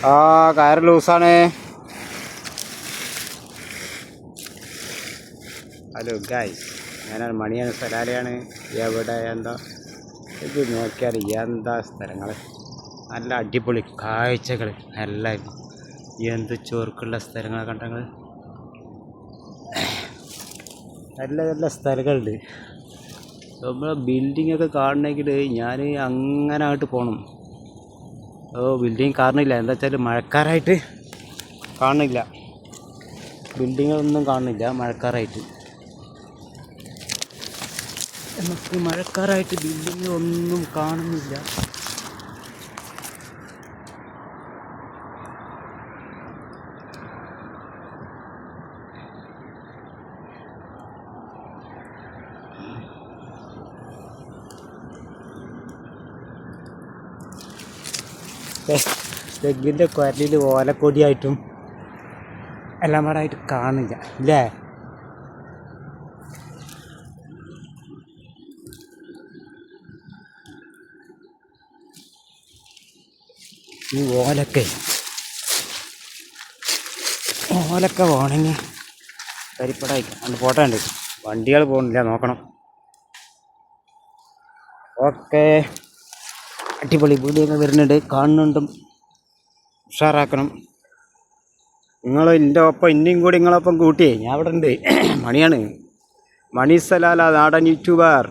ആ കയറ് ലൂസാണ്. Hello guys, ഞാനാണ് മണിയാണ്, സലാലയാണ്. എവിടെ എന്താ ഇത് നോക്കിയാൽ എന്താ സ്ഥലങ്ങൾ, നല്ല അടിപൊളി കാഴ്ചകൾ, എല്ലാം എന്ത് ചോർക്കുള്ള സ്ഥലങ്ങൾ കണ്ടങ്ങൾ, നല്ല നല്ല സ്ഥലങ്ങളുണ്ട്. നമ്മളെ ബിൽഡിങ്ങൊക്കെ കാണണമെങ്കിൽ ഞാൻ അങ്ങനെ അങ്ങോട്ട് പോകണം. ബിൽഡിങ് കാണുന്നില്ല, എന്താ വെച്ചാൽ മഴക്കാറായിട്ട് കാണുന്നില്ല, ബിൽഡിങ്ങൊന്നും കാണുന്നില്ല മഴക്കാറായിട്ട്. നമുക്ക് മഴക്കാറായിട്ട് ബിൽഡിങ് ഒന്നും കാണുന്നില്ല. തെങ്ങിൻ്റെ കുരലിൽ ഓലക്കൊടിയായിട്ടും എല്ലാം പാടായിട്ട് കാണില്ല ഇല്ലേ? ഈ ഓലൊക്കെ വേണമെങ്കിൽ കരിപ്പടായിക്കും. അന്ന് ഫോട്ടോ ഉണ്ട്, വണ്ടികൾ പോകുന്നില്ല, നോക്കണം. ഓക്കെ, അടിപൊളി വീഡിയോയൊക്കെ വരുന്നുണ്ട്, കാണുന്നുണ്ടും ഉഷാറാക്കണം. നിങ്ങൾ എൻ്റെ ഒപ്പം ഇനിയും കൂടി നിങ്ങളൊപ്പം കൂട്ടിയേ, ഞാൻ അവിടെ ഉണ്ട്. മണിയാണ്, മണി സലാല, നാടൻ യൂട്യൂബർ.